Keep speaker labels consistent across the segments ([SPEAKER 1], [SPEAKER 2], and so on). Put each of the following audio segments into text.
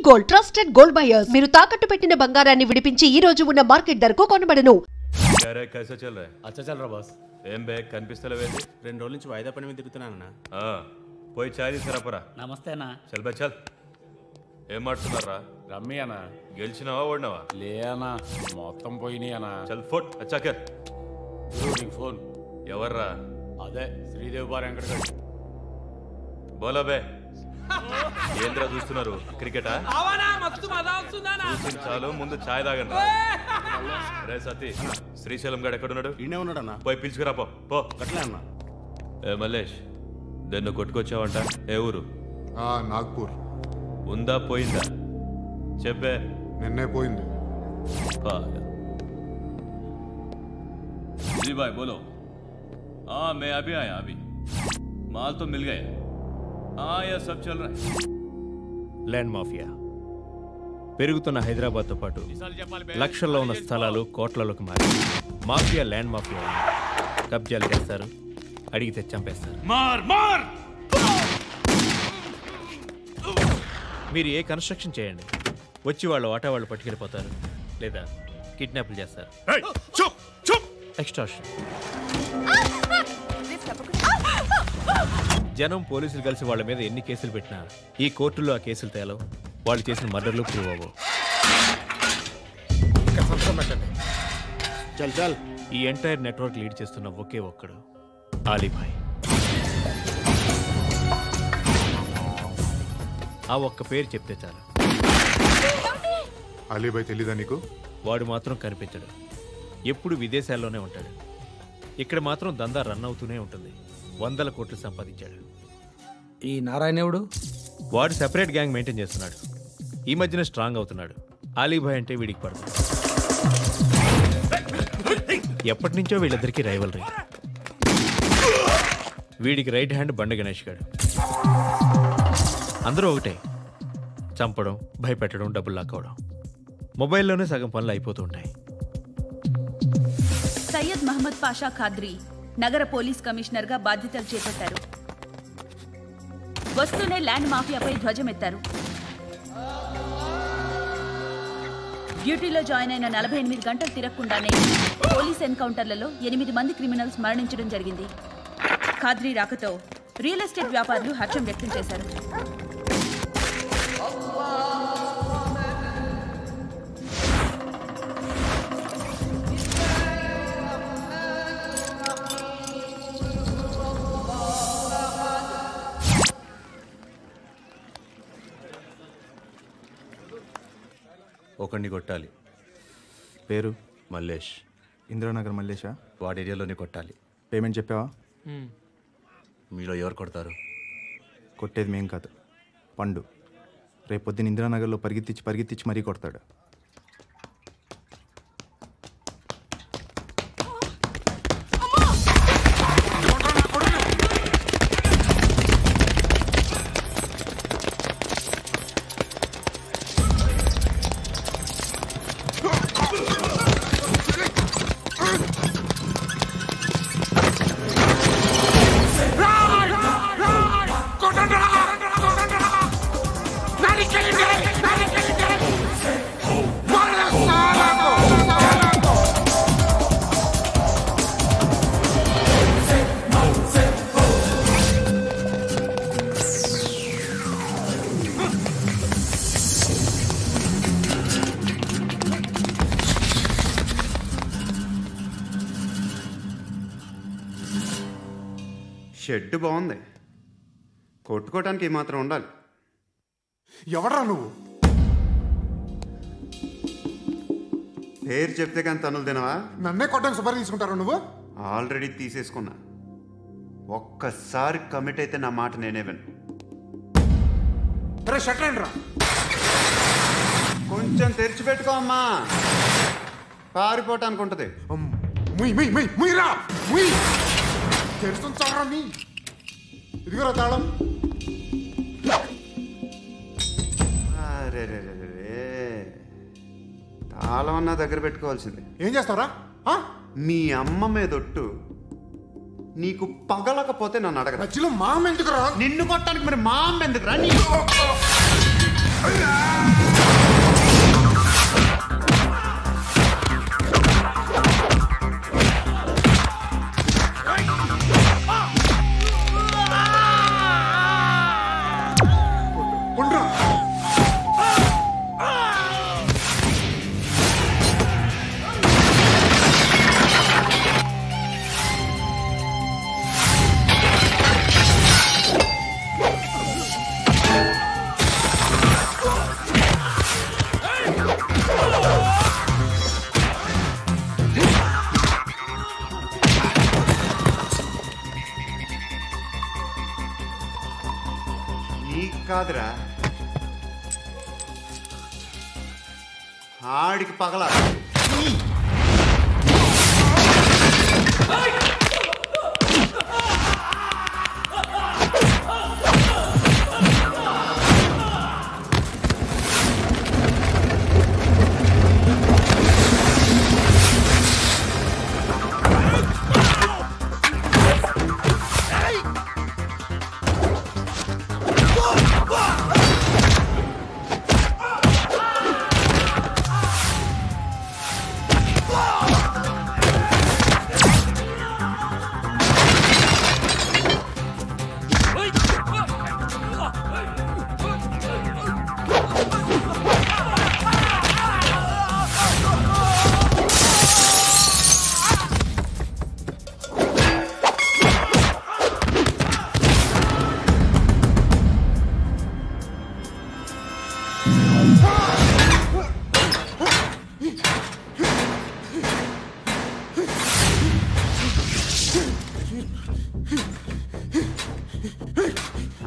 [SPEAKER 1] Gold trusted gold buyers మీరు తాకట్టు పెట్టిన బంగారాన్ని విడిపించి ఈ రోజు ఉన్న మార్కెట్ ధరకు కొనబడను.
[SPEAKER 2] कैसा चल रहा है?
[SPEAKER 3] अच्छा चल रहा बॉस.
[SPEAKER 2] ఏం బే కనిపిస్తలేవేంటి?
[SPEAKER 3] 2 రోజుల నుంచి వాయిదా పని మీద తిరుగుతున్నానన్నా.
[SPEAKER 2] పోయి చాయ్ తీసుకురాపరా.
[SPEAKER 3] నమస్తే అన్న.
[SPEAKER 2] చల్ బే చల్. ఏం మాట్లాడుతున్నారా?
[SPEAKER 3] రమ్మి అన్న.
[SPEAKER 2] గెలిచినావా ఓడినావా?
[SPEAKER 3] లే అన్న, మొత్తం పోయినాయి అన్న.
[SPEAKER 2] చల్ ఫోట్ అచ్చాకర్.
[SPEAKER 3] నీకు ఫోన్
[SPEAKER 2] ఎవర్రా?
[SPEAKER 3] అదే శ్రీదేవి బార్ వెంకటగడ్.
[SPEAKER 2] బోలా బే. ఏంద్రా చూస్తున్నారు? క్రికెటా? చాలు ముందు ఛాయ్ తాగండి. రే సతీ, శ్రీశైలం గడు ఎక్కడున్నాడు?
[SPEAKER 3] ఈయనే ఉన్నాడన్నా.
[SPEAKER 2] పోయి పిలుచుకురా పో.
[SPEAKER 3] అట్లే అన్న.
[SPEAKER 2] ఏ మల్లేష్, దన్ను కొట్టుకొచ్చావంట. ఏ ఊరు?
[SPEAKER 4] నాగ్పూర్.
[SPEAKER 2] ఉందా పోయిందా చెప్పే.
[SPEAKER 4] నిన్నే పోయింది.
[SPEAKER 2] जी भाई बोलो. हाँ मैं अभी आया अभी. माल तो मिल गया. हाँ यह सब चल रहा है.
[SPEAKER 5] ల్యాండ్ మాఫియా పెరుగుతున్న హైదరాబాద్తో పాటు లక్షల్లో ఉన్న స్థలాలు కోట్లలోకి మారి మాఫియా ల్యాండ్ మాఫియా కబ్జాలు చేస్తారు, అడిగితే చంపేస్తారు. మీరు ఏ కన్స్ట్రక్షన్ చేయండి, వచ్చి వాళ్ళు వాటా వాళ్ళు పట్టుకెళ్ళిపోతారు, లేదా కిడ్నాప్లు చేస్తారు. ఎక్స్టార్షన్. జనం పోలీసులు కలిసి వాళ్ళ మీద ఎన్ని కేసులు పెట్టినా ఈ కోర్టుల్లో ఆ కేసులు తేలవు, వాళ్ళు చేసిన మర్డర్లు ప్రూవ్ అవ్వవు. ఈ ఎంటైర్ నెట్వర్క్ లీడ్ చేస్తున్న ఒకే ఒక్కడు ఆలీభాయ్. ఆ ఒక్క పేరు చెప్తే చాలు.
[SPEAKER 4] అలీభాయ్ తెలీదా నీకు?
[SPEAKER 5] వాడు మాత్రం కనిపించడు, ఎప్పుడు విదేశాల్లోనే ఉంటాడు. ఇక్కడ మాత్రం దందా రన్ అవుతూనే ఉంటుంది. 100 కోట్లు సంపాదించాడు.
[SPEAKER 6] ఈ నారాయణవుడు
[SPEAKER 5] వాడు సెపరేట్ గ్యాంగ్ మెయింటైన్ చేస్తున్నాడు. ఈ మధ్యన స్ట్రాంగ్ అవుతున్నాడు. ఆలీభాయ్ అంటే వీడికి పడుతుంది. ఎప్పటి నుంచో వీళ్ళిద్దరికీ రైవల్రీ. వీడికి రైట్ హ్యాండ్ బండ గణేష్ గాడు. అందరూ ఒకటే, చంపడం, భయపెట్టడం, డబ్బులు లాక్కోవడం. మొబైల్లోనే సగం పనులు అయిపోతూ ఉంటాయి.
[SPEAKER 7] సయ్యద్ మహమ్మద్ పాషా ఖాద్రీ నగర పోలీస్ కమిషనర్ గా బాధ్యతలు చేపట్టారు. వస్తూనే ల్యాండ్ మాఫియాపై ధ్వజమెత్తారు. డ్యూటీలో జాయిన్ అయిన 48 గంటలు తిరగకుండానే పోలీస్ ఎన్కౌంటర్లలో 8 మంది క్రిమినల్స్ మరణించడం జరిగింది. ఖాద్రీ రాకతో రియల్ ఎస్టేట్ వ్యాపారులు హర్షం వ్యక్తం చేశారు.
[SPEAKER 2] ఒకడిని కొట్టాలి.
[SPEAKER 8] పేరు?
[SPEAKER 2] మల్లేష్.
[SPEAKER 8] ఇందిరానగర్ మల్లేషా?
[SPEAKER 2] వాడి ఏరియాలోనే కొట్టాలి.
[SPEAKER 8] పేమెంట్ చెప్పావా?
[SPEAKER 2] మీలో ఎవరు కొడతారు?
[SPEAKER 8] కొట్టేది మేం కాదు, పండు. రేపొద్దున ఇందిరానగర్లో పరిగెత్తించి మరీ కొడతాడు.
[SPEAKER 9] షెడ్ బాగుంది, కొట్టుకోవటానికి ఏమాత్రం ఉండాలి.
[SPEAKER 4] ఎవడ్రా నువ్వు?
[SPEAKER 9] పేరు చెప్తే కానీ తనులు తినవా?
[SPEAKER 4] నన్నే కొట్టడానికి సుపారీ తీసుకుంటారా నువ్వు?
[SPEAKER 9] ఆల్రెడీ తీసేసుకున్నా. ఒక్కసారి కమిట్ అయితే నా మాట నేనే విను.
[SPEAKER 4] షట్రండి.
[SPEAKER 9] కొంచెం తెరిచిపెట్టుకో అమ్మా, పారిపోవటానికి ఉంటుంది.
[SPEAKER 4] తెరుస్తుంటారా నీ? ఇదిగోరా తాళం.
[SPEAKER 9] అరే తాళం అన్నా దగ్గర పెట్టుకోవాల్సిందే.
[SPEAKER 4] ఏం చేస్తారా?
[SPEAKER 9] మీ అమ్మ మీదొట్టు, నీకు పగలకపోతే నన్ను అడగ.
[SPEAKER 4] మధ్యలో మా అమ్మ ఎందుకురా?
[SPEAKER 9] నిన్ను కొట్టడానికి మరి మా అమ్మ ఎందుకురా? కాదురా, ఆడికి పగల.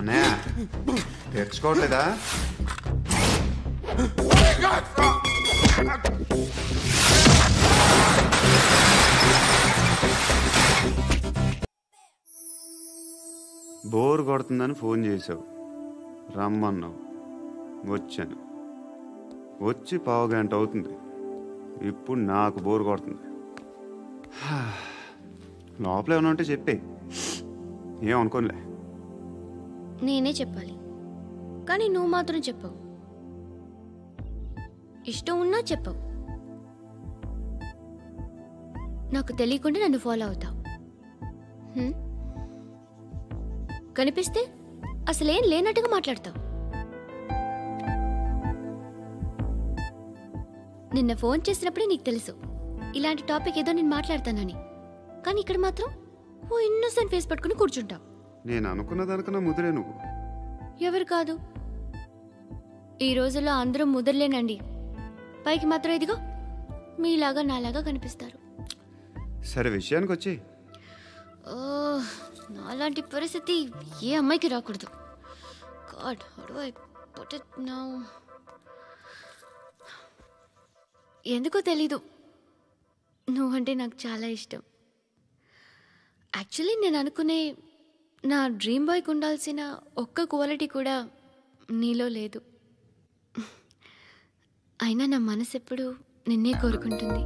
[SPEAKER 9] అన్నయ్య తెచ్చుకోవట్లేదా? బోర్ కొడుతుందని ఫోన్ చేసావు, రమ్మన్నావు, వచ్చాను. వచ్చి పావు గంట అవుతుంది. ఇప్పుడు నాకు బోర్ కొడుతుంది. లోపల ఏమన్నా ఉంటే చెప్పే, ఏమనుకోనిలే.
[SPEAKER 10] నేనే చెప్పాలి, కానీ నువ్వు మాత్రం చెప్పవు. ఇష్టం ఉన్నా చెప్పవు. నాకు తెలియకుండా నన్ను ఫాలో అవుతావు. కనిపిస్తే అసలేం లేనట్టుగా మాట్లాడతావు. నిన్న ఫోన్ చేసినప్పుడే నీకు తెలుసు ఇలాంటి టాపిక్ ఏదో నేను మాట్లాడతానని, కానీ ఇక్కడ మాత్రం ఓ ఇన్నోసెంట్ ఫేస్ పట్టుకుని కూర్చుంటావు.
[SPEAKER 9] నేను అనుకున్న దానికన్నా ముదిరే నువ్వు.
[SPEAKER 10] ఎవరు కాదు, ఈ రోజుల్లో అందరూ ముదరలేనండి. పైకి మాత్రం ఇదిగో మీలాగా నాలాగా కనిపిస్తారు.
[SPEAKER 9] సరే విషయానికి వచ్చి,
[SPEAKER 10] నాలాంటి పరిస్థితి ఏ అమ్మాయికి రాకూడదు. God, how do I put it now? ఎందుకో తెలీదు, నువ్వంటే నాకు చాలా ఇష్టం. యాక్చువల్లీ నేను అనుకునే నా డ్రీమ్ బాయ్కి ఉండాల్సిన ఒక్క క్వాలిటీ కూడా నీలో లేదు. అయినా నా మనసు ఎప్పుడు నిన్నే కోరుకుంటుంది.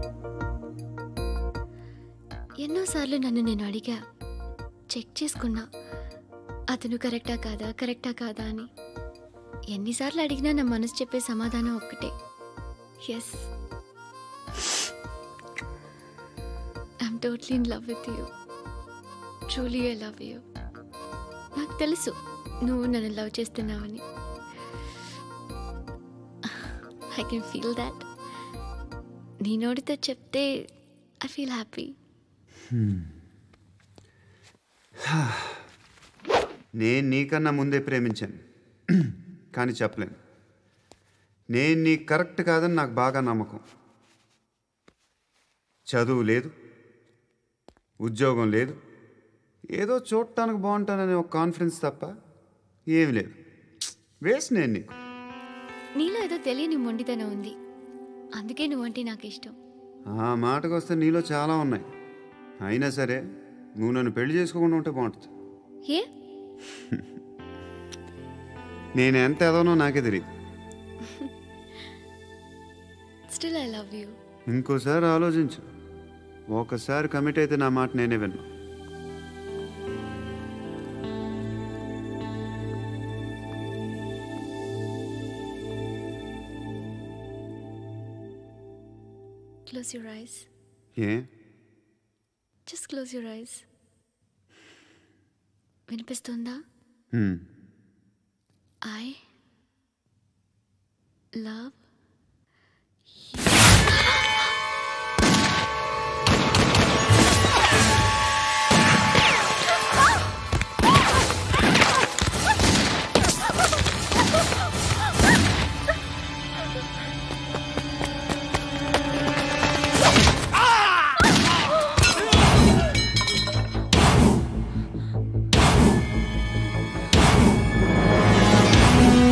[SPEAKER 10] ఎన్నోసార్లు నన్ను నేను అడిగా, చెక్ చేసుకున్నా అతను కరెక్టా కాదా అని. ఎన్నిసార్లు అడిగినా నా మనసు చెప్పే సమాధానం ఒక్కటే, yes, I'm totally in love with you. Truly I love you. నాకు తెలుసు నువ్వు నన్ను లవ్ చేస్తున్నావని. I can feel that. నీ నోటితో చెప్తే ఐ ఫీల్ హ్యాపీ.
[SPEAKER 9] నేను నీకన్నా ముందే ప్రేమించాను, కానీ చెప్పలేను. నేను నీకు కరెక్ట్ కాదని నాకు బాగా నమ్మకం. చదువు లేదు, ఉద్యోగం లేదు, ఏదో చూడటానికి బాగుంటాననే ఒక కాన్ఫిడెన్స్ తప్ప ఏమి లేదు. వేస్ట్ నేను నీకు.
[SPEAKER 10] నీలో ఏదో తెలియని మొండితనం ఉంది, అందుకే నువ్వంటే నాకు ఇష్టం.
[SPEAKER 9] ఆ మాటకు వస్తే నీలో చాలా ఉన్నాయి. అయినా సరే నువ్వు నన్ను పెళ్లి చేసుకోకుండా ఉంటే బాగుంటుంది.
[SPEAKER 10] ఏ?
[SPEAKER 9] నేను ఎంత ఎదవనో నాకే తెలియదు.
[SPEAKER 10] Still I love you.
[SPEAKER 9] ఇంకోసారి ఆలోచించు. ఒకసారి కమిట్ అయితే నా మాట నేనే విన్నా.
[SPEAKER 10] Close your eyes.
[SPEAKER 9] A?
[SPEAKER 10] Just close your eyes. వినిపిస్తుందా? I love you.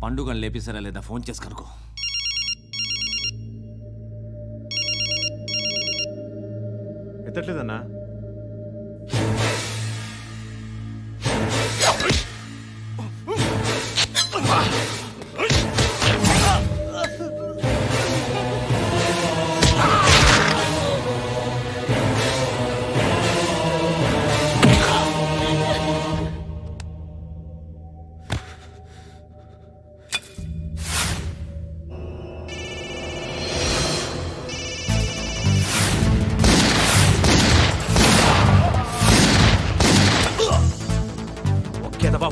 [SPEAKER 11] పండుగను లేపేసారా లేదా ఫోన్ చేసి కనుకో.
[SPEAKER 5] ఎత్తట్లేదన్నా.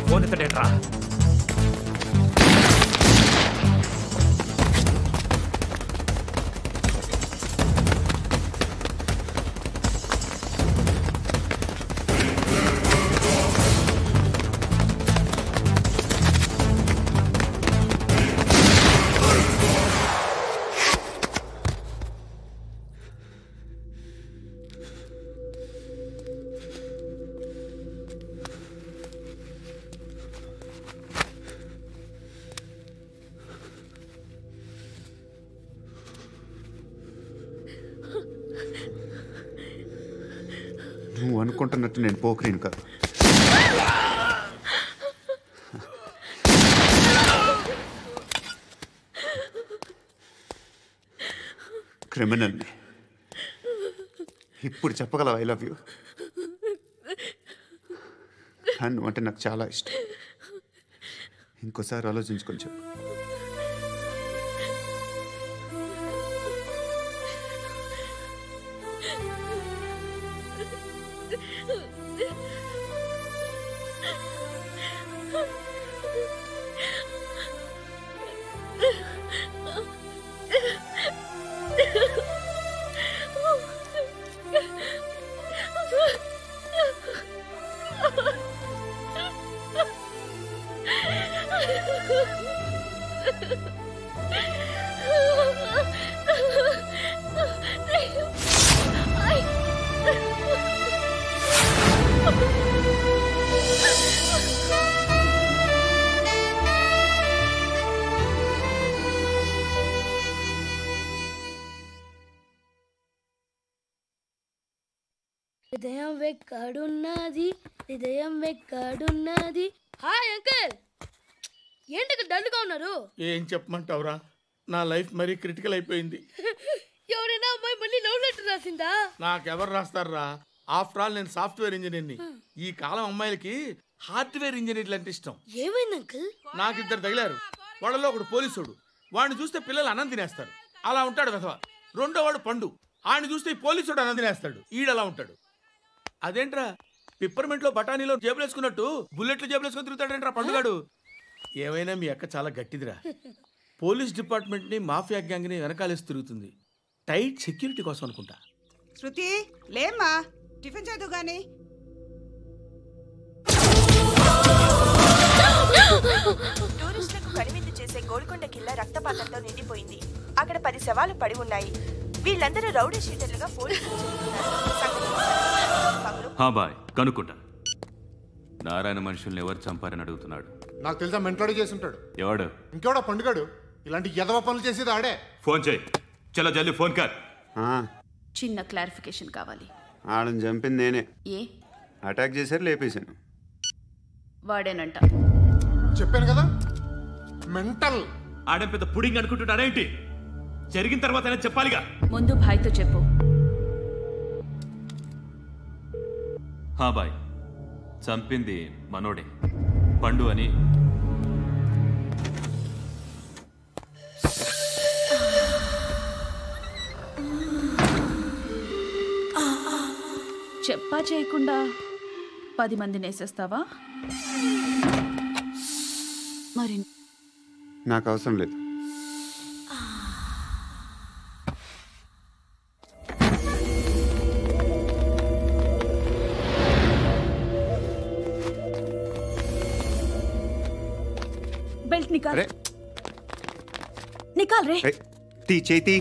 [SPEAKER 5] ఫోన్ ఎత్తడేట్రా?
[SPEAKER 9] నువ్వు అనుకుంటున్నట్టు నేను పోకరీని కాదు. క్రిమినల్ని. ఇప్పుడు చెప్పగలవు ఐ లవ్ యూ. నువ్వు అంటే నాకు చాలా ఇష్టం. ఇంకోసారి ఆలోచించుకొని చెప్పు.
[SPEAKER 12] హృదయం వెక్కడున్నది, హృదయం వెక్కడున్నది. హాయ్ అంకుల్, ఏంటి డల్గా ఉన్నారు?
[SPEAKER 13] ఏం చెప్పమంటావురా, నా లైఫ్ మరీ క్రిటికల్ అయిపోయింది.
[SPEAKER 12] ఎవరైనా అమ్మాయి మళ్ళీ లవ్ లెటర్ రాసిందా?
[SPEAKER 13] నాకెవరు రాస్తారా? ఆఫ్టర్ ఆల్ నేను సాఫ్ట్వేర్ ఇంజనీర్ని. ఈ కాలం అమ్మాయిలకి హార్డ్వేర్ ఇంజనీర్లు అంటే ఇష్టం.
[SPEAKER 12] ఏమైంది అంకుల్?
[SPEAKER 13] నాకు ఇద్దరు తగిలారు. వాళ్ళలో ఒకడు పోలీసుడు. వాడిని చూస్తే పిల్లలు అన్నం తినేస్తారు, అలా ఉంటాడు వెధవ. రెండో వాడు పండు. ఆయన చూస్తే ఈ పోలీసుడు అన్నం తినేస్తాడు, ఈడలా ఉంటాడు. అదేంట్రా పిప్పర్మెంట్లో బఠానీలో జేబులు వేసుకున్నట్టు బుల్లెట్లు జేబులు వేసుకుని తిరుగుతాడేంట్రా పండుగాడు. ఏమైనా మీ అక్క చాలా గట్టిదిరా. పోలీస్ డిపార్ట్మెంట్ని మాఫియా గ్యాంగ్ని వెనకాలేసి తిరుగుతుంది. టైట్ సెక్యూరిటీ కోసం అనుకుంటా.
[SPEAKER 14] శృతి లేమ్మా, టిఫిన్ చేద్దు గాని.
[SPEAKER 15] టూరిస్టులకు కనువిందు చేసే గోల్కొండ కిల్లా రక్తపాతంతో నిండిపోయింది. అక్కడ 10 శవాలు పడి ఉన్నాయి. వీళ్ళందరూ రౌడీ షీటర్లుగా పోలీసులు
[SPEAKER 2] బాయ్ కనుక్కుంటా. నారాయణ మనుషుల్ని ఎవరు చంపారని అడుగుతున్నాడు.
[SPEAKER 4] నాకు తెలుసా మెంటలాడి చేసి ఉంటాడు.
[SPEAKER 2] ఎవడు?
[SPEAKER 4] ఇంకెవడా పండుగాడు. ఇలాంటి ఎదవ పనులు చేసేది ఆడే.
[SPEAKER 2] ఫోన్ చేయి. చలో జల్దీ ఫోన్ కర్.
[SPEAKER 7] చిన్న క్లారిఫికేషన్ కావాలి.
[SPEAKER 9] ఆడని చంపింది నేనే.
[SPEAKER 7] ఏ
[SPEAKER 9] అటాక్ చేశారు, లేపేశాను.
[SPEAKER 7] వాడేనంట.
[SPEAKER 4] చెప్పాను కదా మెంటల్.
[SPEAKER 2] ఆడే పెద్ద పుడింగ్ అనుకుంటున్నాడేంటి? జరిగిన తర్వాత అయినా చెప్పాలిగా.
[SPEAKER 7] ముందు భాయ్తో చెప్పు.
[SPEAKER 2] హా బాయ్, చంపింది మనోడే, పండు అని.
[SPEAKER 7] చెప్పా చేయకుండా 10 మందిని వేసేస్తావా? మరి
[SPEAKER 9] నాకు అవసరం లేదు.
[SPEAKER 7] बेल्ट निकाल। निकाल रे।
[SPEAKER 9] ती चेती।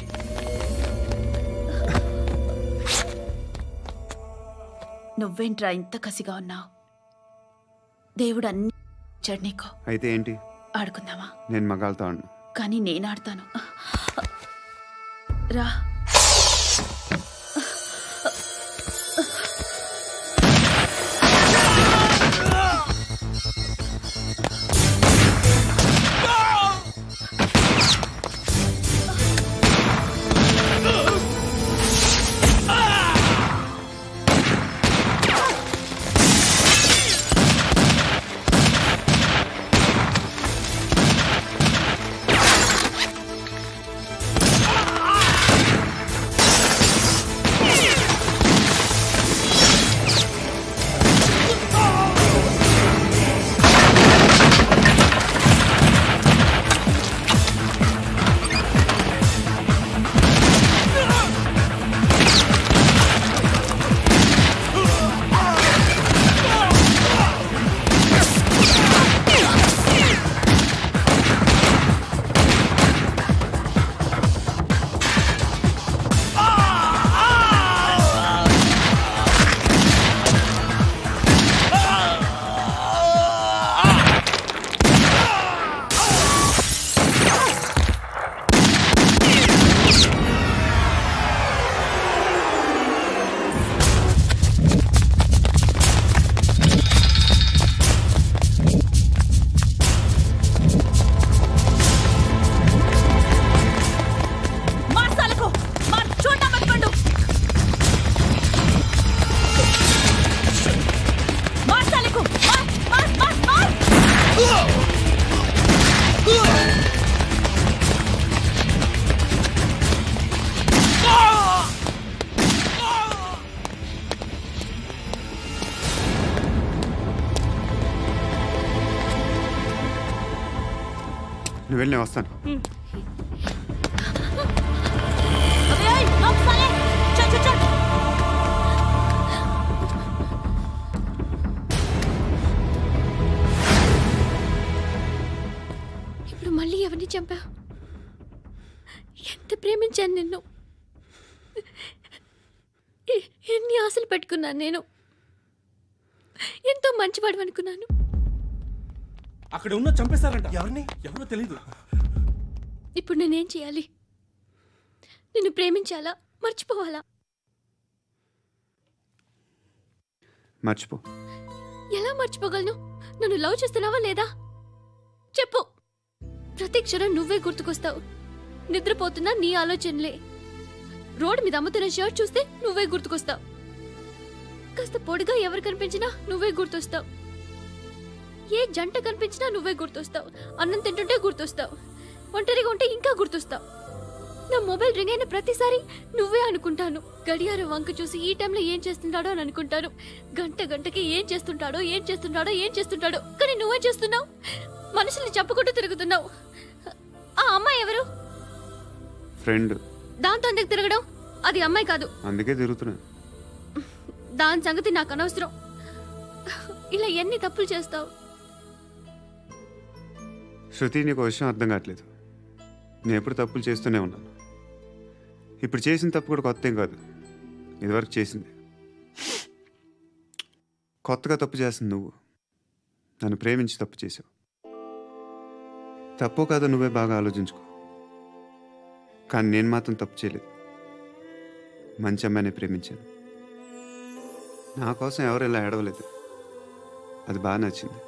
[SPEAKER 7] నువ్వేంట్రా ఇంత కసిగా ఉన్నావు? దేవుడు అన్ని ఇచ్చాడు నీకు.
[SPEAKER 9] అయితే ఏంటి?
[SPEAKER 7] ఆడుకుందామా?
[SPEAKER 9] నేను మగాళ్ళతో ఆడను.
[SPEAKER 7] కానీ నేను ఆడతాను. రా.
[SPEAKER 9] నువ్వు వెళ్ళి వస్తాను.
[SPEAKER 10] ఇప్పుడు మళ్ళీ ఎవరిని చంపా? ఎంత ప్రేమించాను నిన్ను, ఎన్ని ఆశలు పెట్టుకున్నాను. నేను ఎంతో మంచివాడు అనుకున్నాను.
[SPEAKER 16] అక్కడ ఉన్న చంపేస్తారంట. ఎవరిని? ఎవరో తెలీదు.
[SPEAKER 10] ఇప్పుడు నేనేం చేయాలి? నిన్ను ప్రేమించాలా, మర్చిపోవాలా?
[SPEAKER 9] మర్చిపో.
[SPEAKER 10] ఎలా మర్చిపోగలను? నన్ను లవ్ చేస్తున్నావా లేదా చెప్పు. ప్రతి క్షణం నువ్వే గుర్తుకొస్తావు. నిద్రపోతున్నా నీ ఆలోచనలే. రోడ్డు మీద అమ్ముతున్న షర్ట్ చూస్తే నువ్వే గుర్తుకొస్తావు. కాస్త పొడిగా ఎవరు కనిపించినా నువ్వే గుర్తొస్తావు. ఏ జంట కనిపించినా నువ్వే గుర్తొస్తావు. అన్నం తింటుంటే గుర్తొస్తావు. ఒంటరిగా ఉంటే ఇంకా గుర్తొస్తావు. నా మొబైల్ రింగ్ అయిన ప్రతిసారి నువ్వే అనుకుంటాను. గడియారం వంక చూసి ఈ టైంలో ఏం చేస్తుంటాడో అని అనుకుంటాను. గంటకి ఏం చేస్తుంటాడో కానీ నువ్వే చేస్తున్నావు. మనుషుల్ని చెప్పుకుంటూ తిరుగుతున్నావు. ఆ అమ్మాయి ఎవరు?
[SPEAKER 9] ఫ్రెండ్.
[SPEAKER 10] దాంతో ఎందుకు తిరగడం? అది అమ్మాయి కాదు.
[SPEAKER 9] అందుకే తిరుగుతున్నా.
[SPEAKER 10] దాని సంగతి నాకు అనవసరం. ఇలా ఎన్ని తప్పులు చేస్తావు?
[SPEAKER 9] శృతి, నీకు విషయం అర్థం కావట్లేదు. నేను ఎప్పుడు తప్పులు చేస్తూనే ఉన్నాను. ఇప్పుడు చేసిన తప్పు కూడా కొత్త ఏం కాదు. ఇదివరకు చేసింది. కొత్తగా తప్పు చేస్తుంది నువ్వు. నన్ను ప్రేమించి తప్పు చేసావు. తప్పో కాదో నువ్వే బాగా ఆలోచించుకో. కానీ నేను మాత్రం తప్పు చేయలేదు. మంచి అమ్మాయిని ప్రేమించాను. నా కోసం ఎవరు ఇలా ఏడవలేదు. అది బాగా నచ్చింది.